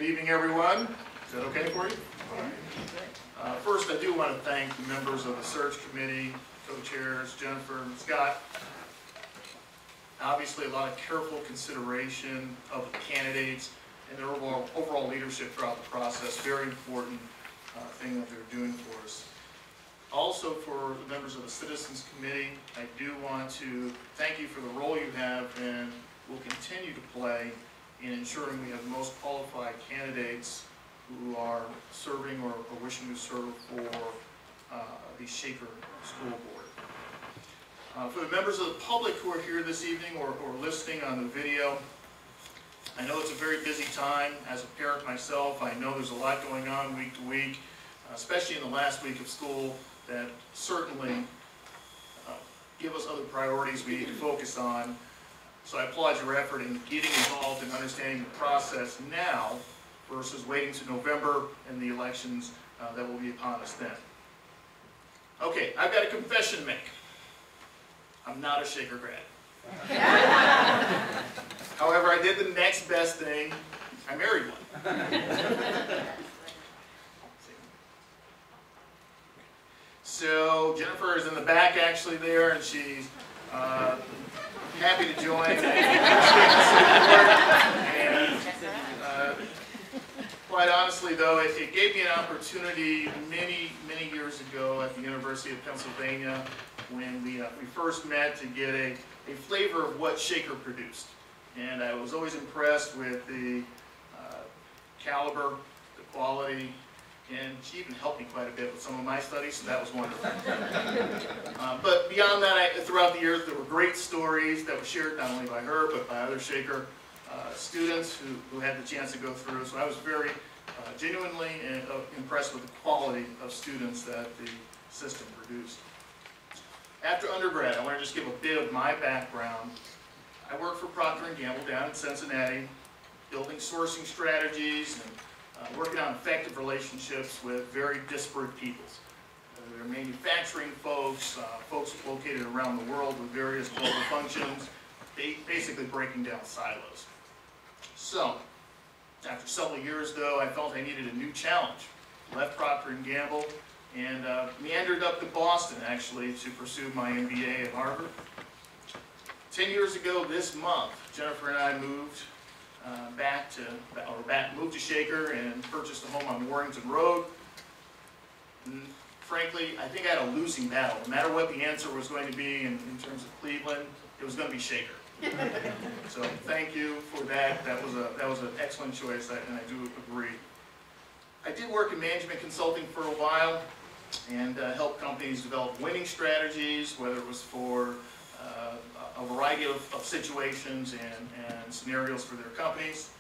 Good evening, everyone. Is that okay for you? First, I do want to thank the members of the search committee, co-chairs, Jennifer and Scott. Obviously, a lot of careful consideration of the candidates and their overall leadership throughout the process. Very important thing that they're doing for us. Also, for the members of the Citizens Committee, I do want to thank you for the role you have and will continue to play in ensuring we have the most qualified candidates who are serving or wishing to serve for the Shaker School Board. For the members of the public who are here this evening or listening on the video, I know it's a very busy time. As a parent myself, I know there's a lot going on week to week, especially in the last week of school, that certainly give us other priorities we need to focus on. So I applaud your effort in getting involved in understanding the process now versus waiting to November and the elections that will be upon us then. Okay, I've got a confession to make. I'm not a Shaker grad. However, I did the next best thing. I married one. So Jennifer is in the back actually there, and she's happy to join. And quite honestly, though, it gave me an opportunity many years ago at the University of Pennsylvania when we first met to get a flavor of what Shaker produced. And I was always impressed with the caliber, the quality, and she even helped me quite a bit with some of my studies, so that was wonderful. But beyond that, throughout the years, there were great stories that were shared not only by her, but by other Shaker students who had the chance to go through. So I was very genuinely impressed with the quality of students that the system produced. After undergrad, I want to just give a bit of my background. I worked for Procter & Gamble down in Cincinnati, building sourcing strategies and working on effective relationships with very disparate peoples. They're manufacturing folks, folks located around the world with various global functions, basically breaking down silos. So, after several years though, I felt I needed a new challenge. Left Procter & Gamble and meandered up to Boston actually to pursue my MBA at Harvard. 10 years ago this month, Jennifer and I moved moved to Shaker and purchased a home on Warrington Road. And frankly, I think I had a losing battle. No matter what the answer was going to be in terms of Cleveland, it was going to be Shaker. So thank you for that. That was an excellent choice, and I do agree. I did work in management consulting for a while and helped companies develop winning strategies, whether it was for a variety of situations and scenarios for their companies.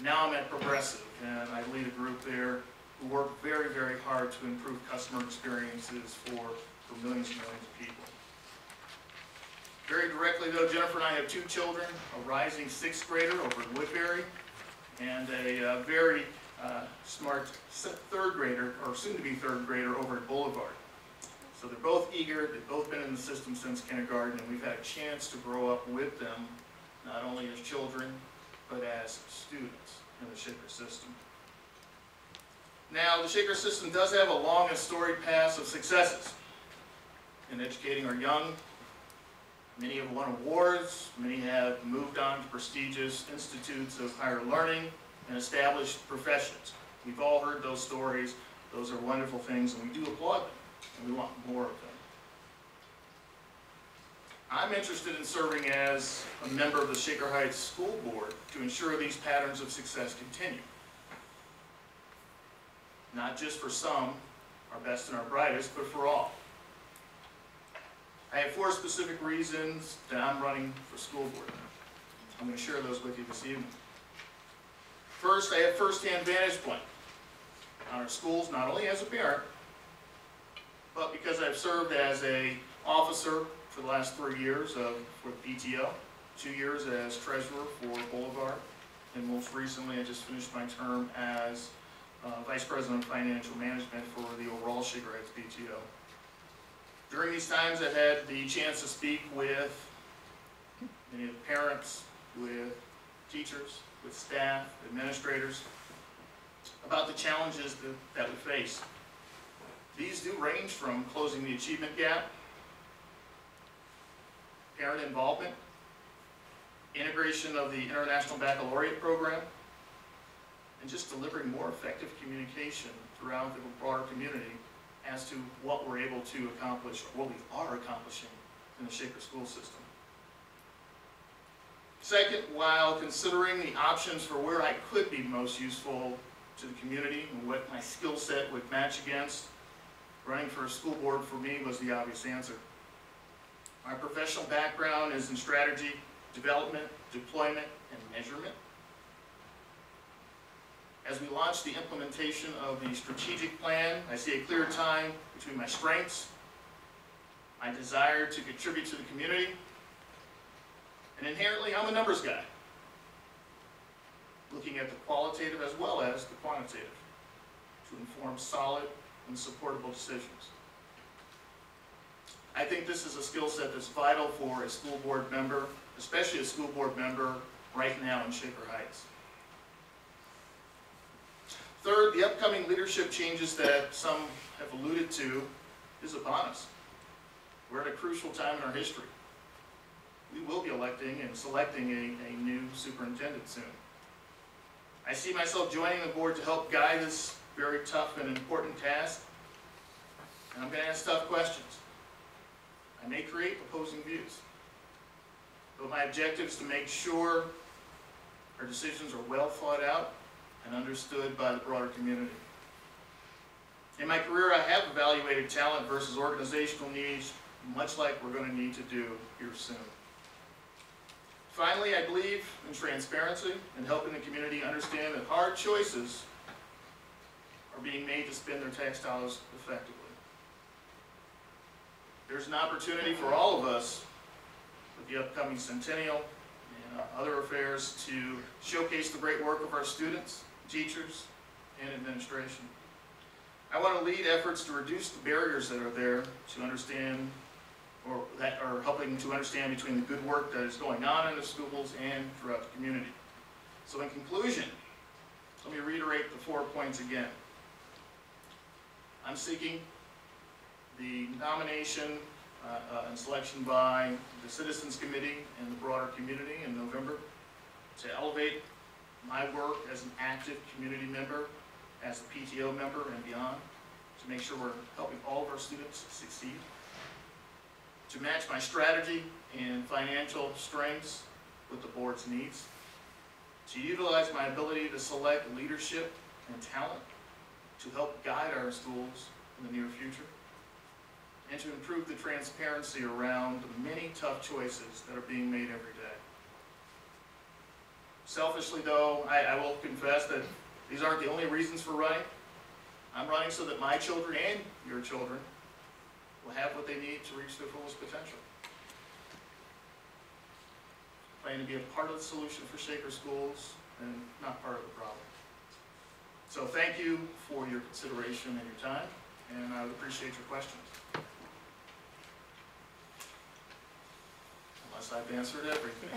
Now I'm at Progressive, and I lead a group there who work very hard to improve customer experiences for millions and millions of people. Very directly though, Jennifer and I have two children, a rising 6th grader over at Woodbury, and a very smart 3rd grader, or soon to be 3rd grader, over at Boulevard. So they're both eager, they've both been in the system since kindergarten, and we've had a chance to grow up with them, not only as children, but as students in the Shaker system. Now, the Shaker system does have a long and storied past of successes in educating our young. Many have won awards, many have moved on to prestigious institutes of higher learning and established professions. We've all heard those stories. Those are wonderful things, and we do applaud them, and we want more of them. I'm interested in serving as a member of the Shaker Heights School Board to ensure these patterns of success continue. Not just for some, our best and our brightest, but for all. I have 4 specific reasons that I'm running for school board. I'm going to share those with you this evening. First, I have first-hand vantage point on our schools, not only as a parent, but because I've served as an officer for the last 3 years for the PTO, 2 years as treasurer for Boulevard, and most recently I just finished my term as Vice President of Financial Management for the overall Shaker Heights PTO. During these times, I've had the chance to speak with many of the parents, with teachers, with staff, administrators, about the challenges that we face. These do range from closing the achievement gap, parent involvement, integration of the International Baccalaureate program, and just delivering more effective communication throughout the broader community as to what we're able to accomplish, or what we are accomplishing in the Shaker school system. Second, while considering the options for where I could be most useful to the community and what my skill set would match against, running for a school board for me was the obvious answer. My professional background is in strategy, development, deployment, and measurement. As we launch the implementation of the strategic plan, I see a clear time between my strengths, my desire to contribute to the community, and inherently I'm a numbers guy, looking at the qualitative as well as the quantitative to inform solid and supportable decisions. I think this is a skill set that's vital for a school board member, especially a school board member right now in Shaker Heights. Third, the upcoming leadership changes that some have alluded to is upon us. We're at a crucial time in our history. We will be electing and selecting a new superintendent soon. I see myself joining the board to help guide this very tough and important task, and I'm going to ask tough questions. I may create opposing views, but my objective is to make sure our decisions are well thought out and understood by the broader community. In my career, I have evaluated talent versus organizational needs, much like we're going to need to do here soon. Finally, I believe in transparency and helping the community understand that hard choices are being made to spend their tax dollars effectively. There's an opportunity for all of us with the upcoming centennial and other affairs to showcase the great work of our students, teachers, and administration. I want to lead efforts to reduce the barriers that are there to understand, or that are helping to understand between the good work that is going on in the schools and throughout the community. So in conclusion, let me reiterate the 4 points again. I'm seeking the nomination and selection by the Citizens Committee and the broader community in November to elevate my work as an active community member, as a PTO member and beyond, to make sure we're helping all of our students succeed, to match my strategy and financial strengths with the board's needs, to utilize my ability to select leadership and talent to help guide our schools in the near future, and to improve the transparency around the many tough choices that are being made every day. Selfishly though, I will confess that these aren't the only reasons for running. I'm running so that my children and your children will have what they need to reach their fullest potential. I plan to be a part of the solution for Shaker schools and not part of the problem. So thank you for your consideration and your time, and I would appreciate your questions. Unless I've answered everything.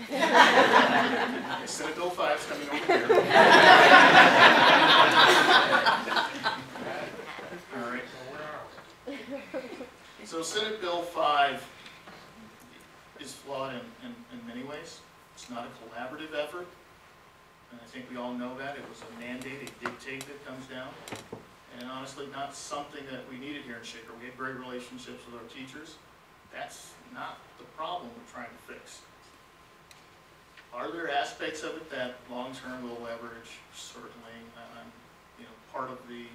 Senate Bill 5 is coming over here. All right. So Senate Bill 5 is flawed in many ways. It's not a collaborative effort, and I think we all know that. It was a mandate, a dictate that comes down, and honestly not something that we needed here in Shaker. We had great relationships with our teachers. That's not the problem we're trying to fix. Are there aspects of it that long-term will leverage? Certainly. Part of the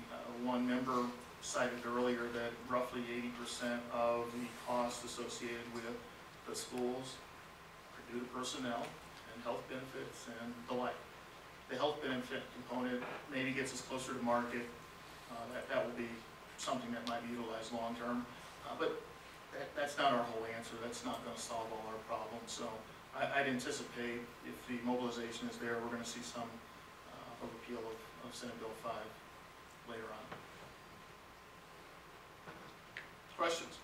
one member cited earlier that roughly 80% of the costs associated with the schools are due to personnel and health benefits and the like. The health benefit component maybe gets us closer to market. That will be something that might be utilized long-term. But that's not our whole answer. That's not going to solve all our problems. So I'd anticipate if the mobilization is there, we're going to see some of repeal of Senate Bill 5 later on. Questions?